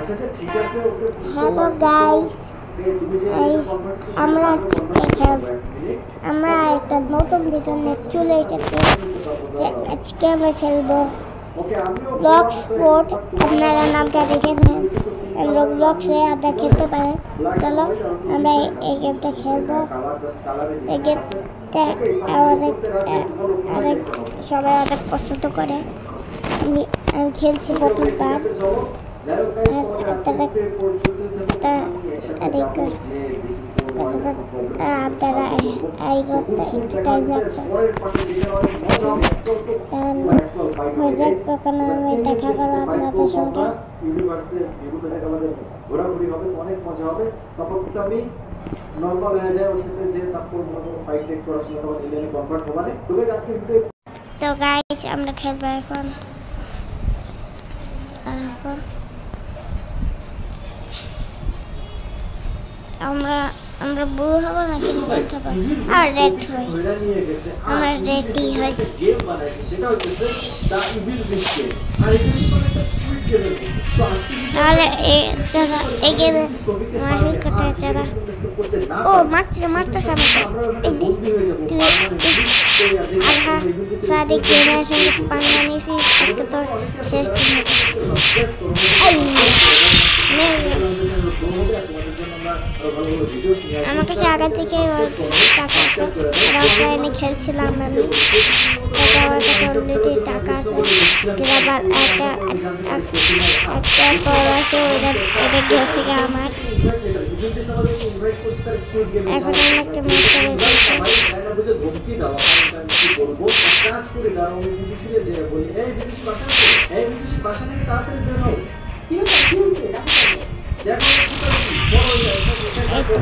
Hello guys, আমরা একটা নতুন ভিডিও নিয়ে চলে এসেছি। যে আজকে আমরা খেলবো ব্লক স্পোর্ট। আপনারা নামটা দেখে নেন, ব্লকসে আপনারা খেলতে পারেন। চলো আমরা এই গেমটা খেলবো। এই গেমটা অনেক সবাই অনেক পছন্দ করে। আমি খেলছি প্রথমবার। আপনারা এই করতে একটু টাইম লাগছে, তখন আমি দেখা করবো আপনাদের সঙ্গে। ঘোরাঘুরি হবে, অনেক মজা হবে। সাপোজ আমি নরমাল হয়ে যায় ওর সাথে যে তারপর ফাইট টেক করার সময় তখন এলিয়েনে কনভার্ট হবে। তো গাইস আমরা খেলবো এখন। আমরা ব্লু হবো নাকি রেড হবো? আর রেড হই, আমরা রেডই হই। গেম বানাইছে সেটা হচ্ছে দা ইভিল বিস্কে, আর এটা হচ্ছে একটা স্কুইড গেম। সো আজকে তাহলে এই গেমে মারি করতে যারা ও মারতে সামনে এই আহা সাদি গেমের সঙ্গে পাঙ্গা নিয়েছি। আজকে তো শেষ দিন আমার কাছে আগে থেকে টাকা আছে, অফলাইনে খেলছিলাম আমি। আমার কাছে অলরেডি টাকা আছে, আবার একটা আছে ওটা গেছে আমার। এখন আমি একটা ম্যাচ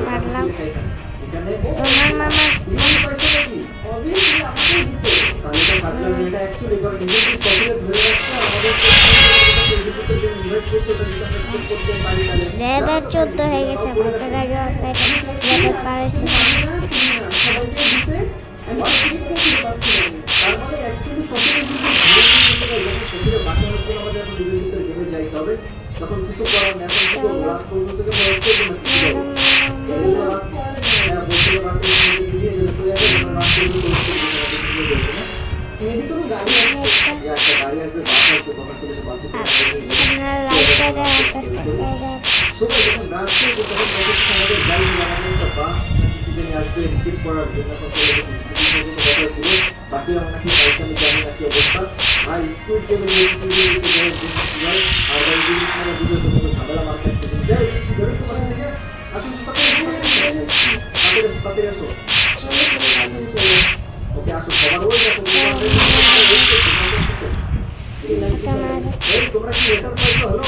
পারলাম। লেভেল 14 হয়ে গেছে আমাদের আগে লেভেল পারেছে। তখন কিছু করার নেই, এখন রাত পর্যন্ত রিসিভ করার জন্য বাকি নাকি পয়সা নিয়ে জানি নাকি অবস্থা। আর স্কুল গেমে ঝামেলা মার্কেট যাই থেকে আসো ওকে আসো সবার ওই তোমরা কি এটা পাইছো? হলো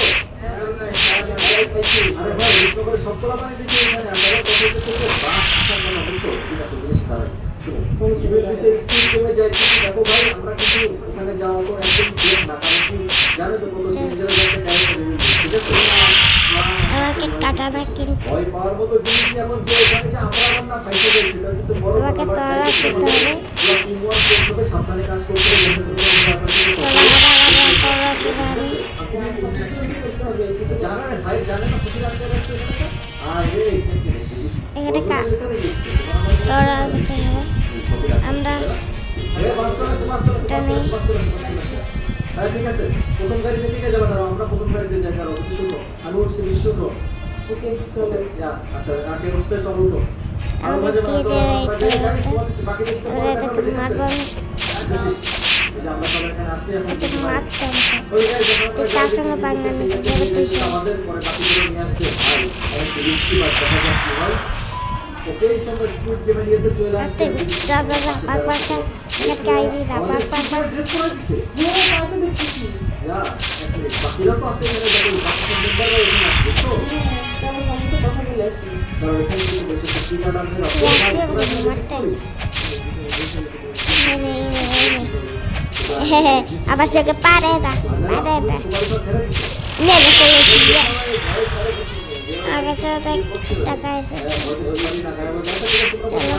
আরে ভাই এসব করে সব কলা মানে দেখি এখানে আমরা কথা বলতে বাস মানে হচ্ছে ঠিক আছে জিনিস দাঁড়ায়। শুনো সিভিল বিসে স্কুল গেমে যাইছি, দেখো ভাই আমরা কিন্তু ওখানে যাওয়া তো একদম সেফ না, কারণ কি জানো তো কত ডেঞ্জারাস একটা টাইম। ঠিক আছে আমাকে কাটাবে কিন্তু ওই পাওয়ার মতো জিনিস এখন যে এখানে যে আমরা না পাইতে যাই সেটা হচ্ছে বড় আমাকে তোরা করতে হবে, টিমওয়ার্ক করতে হবে, সাবধানে কাজ করতে হবে। জানা না সাইড জানা না সুতি রাখতে রাখছে আরে এখানে কা তোরা আমরা আরে ঠিক আছে প্রথম গাড়িতে দিকে যাবে না, আমরা প্রথম গাড়িতে যাই। কারণ কি শুনো আমি উঠছি শুনো ওকে চলো ইয়া আচ্ছা আগে উঠছে চলো উঠো। আর মাঝে মাঝে বাকি দেশটা মারবো এই যে আমরা সবাই এখানে আসি এখন ওই গাড়ি তো তার সঙ্গে পাঙ্গা নিতে যাবে তুই আমাদের পরে বাকিগুলো নিয়ে আসবে। ভাই আমি রিস্কি বাদ দেখা যাচ্ছে ভাই ওকে এই সময় স্কুল গেমে নিয়ে তো চলে আসছে যা পারপাসা এটা কাইবি না পারপাসা ড্রেস করে দিছে মেরে কাছে দেখছি ইয়া একটু বাকিরা তো আছে এখানে দেখো বাকি মেম্বার এখানে আছে তো তাহলে আমি তো কথা বলে আসি তাহলে এখানে কি বসে সত্যি কাটার জন্য আবার সঙ্গে পারে না নেবে চলেছি আগে সাথে টাকা এসেছে। চলো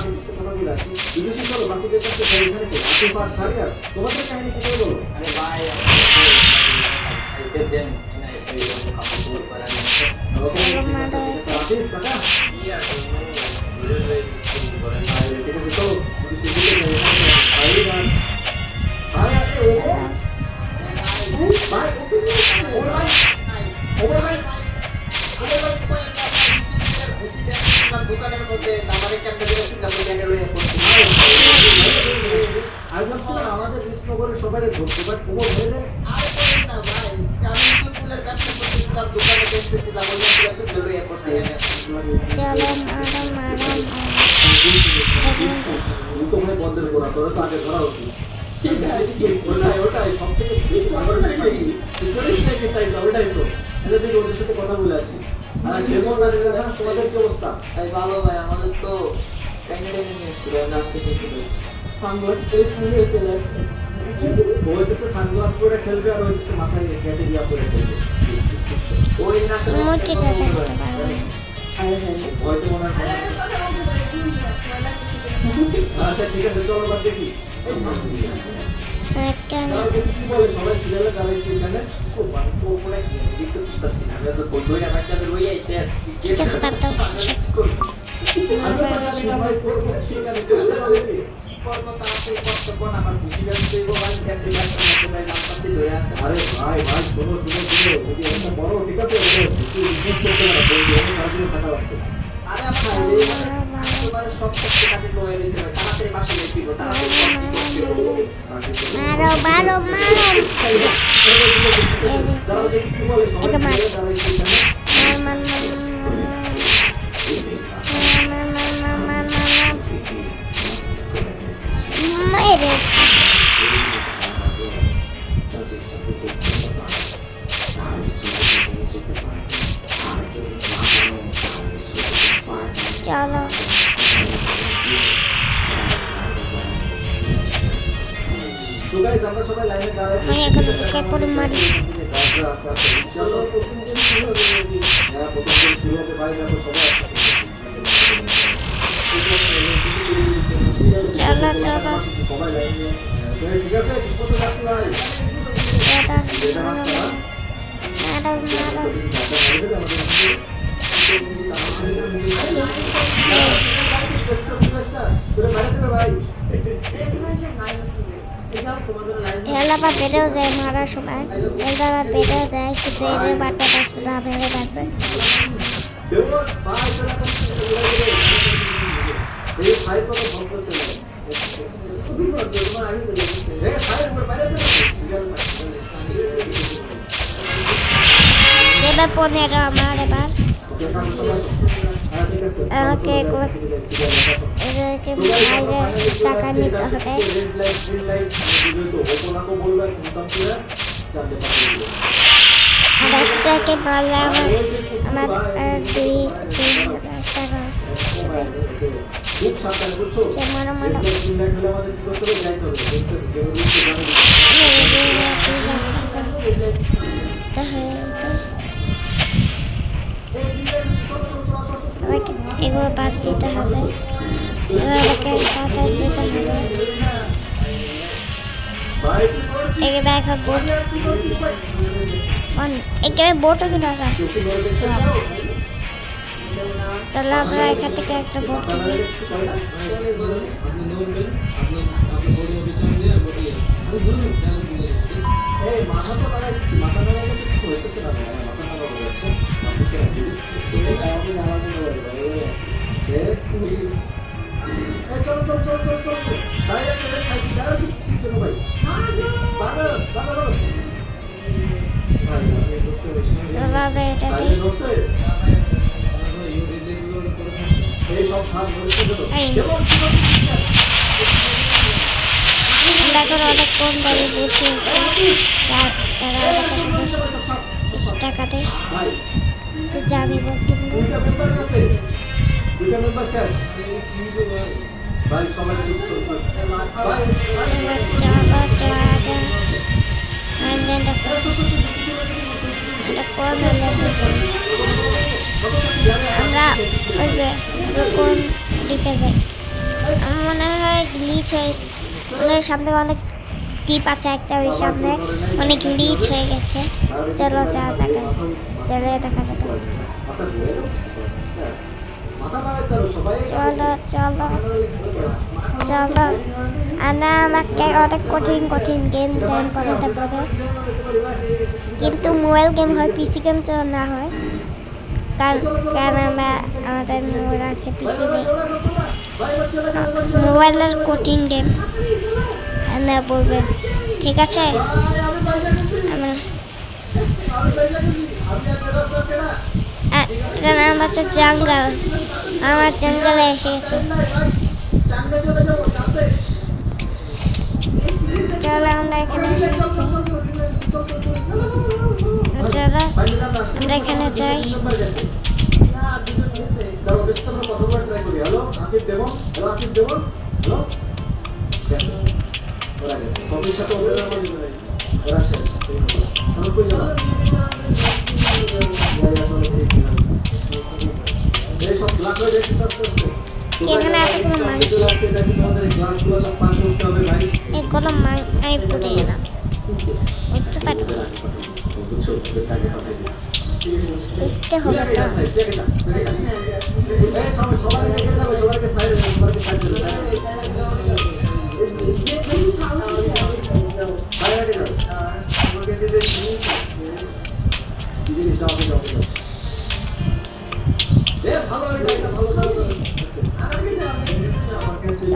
চলো মারো আসিফ কাকা ঠিক আছে চলো দোকানের মধ্যে আমার একটা আমি ভাবছিলাম আমাদের কৃষ্ণগরের সবাই ধরতে বাট কোমর ধরে দেয় না ভাই আমি তো ফুলের ব্যবসা করতেছিলাম দোকানে বেচতেছিলাম ওই তো জড়িয়ে পড়তে চলো মারো তো ভাই বন্ধের করা তোরা তো আগে ধরা উচিত ওটাই সব থেকে বেশি ভালো তাই তো ওটাই তো দেখি ওদের সাথে কথা বলে আসি আর কেমন তোমাদের কি অবস্থা তাই ভালো ভাই আমাদের তো টাইনে নিয়ে এসেছিল আমরা আসতেছি সানগ্লাস পরে পুরো চলে আসছে ওইদিকে সানগ্লাস পরে খেলবে আর ওইদিকে মাথায় ক্যাটে দিয়া পরে খেলবে ওই রাস্তা মোটিটা দেখতে পারবো হয়তো মনে হয় আচ্ছা ঠিক আছে চলো এবার দেখি একটা দেখি কি বলে সবাই সিরিয়ালে দাঁড়াইছে এখানে ওগুলা কি দেখতে বুঝতেছি না আমরা তো বই বই না বাচ্চাদের রই আইছে ঠিক আছে কাটতো আমি তো জানি না ভাই করবো সেখানে করতে হবে কি কি করবো তাড়াতাড়ি করতে কোন আমার খুশি ব্যস্ত হইব ভাই ক্যাপ্টেন ভাই লাম্পাতে ধরে আছে আরে ভাই শোনো যদি একটা বড় ঠিক আছে একটু ইনভেস্ট করতে পারো বন্ধু আমি সাহায্য টাকা লাগবে আরে আমার এবারে সব কিছু কাটে লয়ে রইছে তাড়াতাড়ি বাসে দিব তাড়াতাড়ি মারো তারা দেখি কি বলে সবাই সিরিয়ালে দাঁড়াইছে এখানে মেরে চলো তো গাইস আমরা সবাই লাইনে দাঁড়াই আমি এখন বুকে পড়ে মারি চলো প্রথম দিন শুরু হবে হ্যাঁ প্রথম দিন শুরু হবে ভাই দেখো সবাই চলো সবাই লাইনে ঠিক আছে ঠিক মতো যাচ্ছি ভাই এটা মারো এলাবা বেড়েও যায় মারার সময় এলাবা বেড়েও যায় কিন্তু এদের বাচ্চা কষ্ট না ভেবে থাকবে এবার 15 আমার এবার আমাকে এদেরকে বাইরে টাকা নিতে হবে আর একটাকে মারলে আমার 2,000 টাকা মারো আমাকে এগুলো বাদ দিতে হবে এবারকে তাড়াতাড়ি যেতে হবে এখানে এখন বোট এখানে বোটও কিনা যায় তাহলে আমরা এখান থেকে একটা বোট কিনি চলো এটা দেখো অনেক কম দামে বুঝতে টাকা দেয় তো জানি কিনবো আমরা ওই যে কোন দিকে যাই আমার মনে হয় গ্লিচ হয়েছে ওদের সামনে অনেক টিপ আছে একটা ওই সামনে অনেক গ্লিচ হয়ে গেছে চলো যা দেখা যাবে মাথা ঘুরে মাথা লাগাইতে হবে সবাই চলো চলো চলো আমরা আমাকে অনেক কঠিন কঠিন গেম দেন পড়াতে পড়ে, কিন্তু মোবাইল গেম হয়, পিসি গেম তো না হয়, কারণ আমরা আমাদের মোবাইল আছে, পিসি নেই। মোবাইলের কঠিন গেম আমরা বলবেন, ঠিক আছে? আমরা আমার তো জঙ্গল, আমার জঙ্গলে এসে গেছে। চলো আমরা এখানে এসে গেছি। চলো আমরা এখানে যাই। এখানে এতগুলো মাংস, এগুলো আমি পড়ে গেলাম, উঠতে পারবো না, উঠতে হবে তো।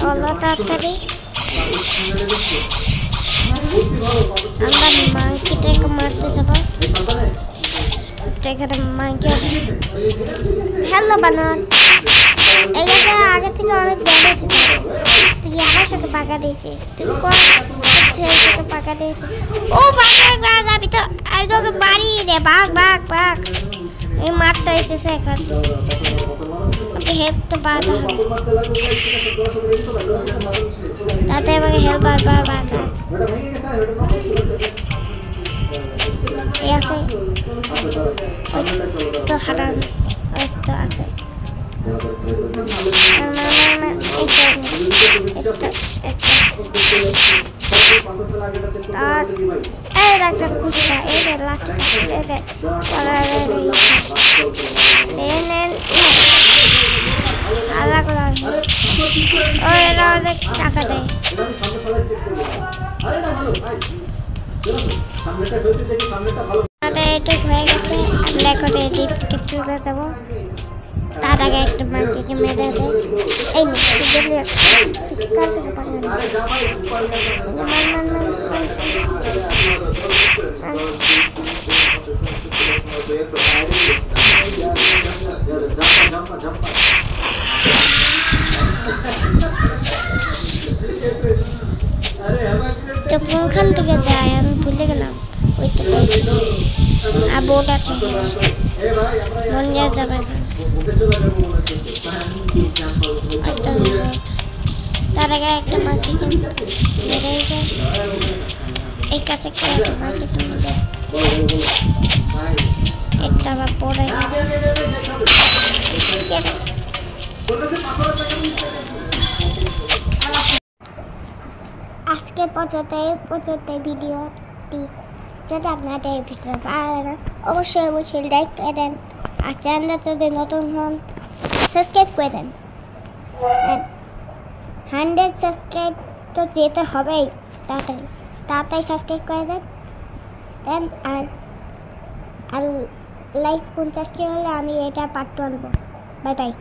চলো তাড়াতাড়ি, আমরা মাংকিটাকে মারতে যাবো। এখানে মাংকি আছে। হ্যালো বানর, এই জায়গায় আগে থেকে অনেক জায়গা ছিল, তুই আমার সাথে পাকা দিয়েছিস, তুই কোন সাথে পাকা দিয়েছিস? ও বাঘ বাঘ, আমি তোকে মারি রে, বাঘ বাঘ বাঘ, এই মারটা এসেছে এখন, হেল্প তো বাঘ তাতে আমাকে হেল্প বাঘ বাঘ বাঘ আছে তো হারান তো আছে। এই রাখা খুশটা, এই রে লাঠি, এই রে ওই এরা অনেক টাকা দেয়। এটুক হয়ে গেছে, আমরা এখন এডিটকে চলে যাবো। তার আগে একটা মাংকিকে মেরে দেয়, এই তো কোনখান থেকে যায় আমি ভুলে গেলাম। ওই তো আর বোট আছে, বনিয়া যাবে তার আগে একটা মাংকিকে মেরে যায়। এই কাছে কে আছে? মাংকিকে মেরে একটা আবার পড়ে আজকে পর্যন্ত ভিডিওটি যদি আপনাদের ভিডিও ভালো লাগে অবশ্যই লাইক করে দেন, আর চ্যানেলটা যদি নতুন হন সাবস্ক্রাইব করে দেন। 100 সাবস্ক্রাইব তো যেতে হবেই, তাড়াতাড়ি সাবস্ক্রাইব করে দেন। আর লাইক 50টি হলে আমি এটা পার্ট 2 আনবো। Bye bye.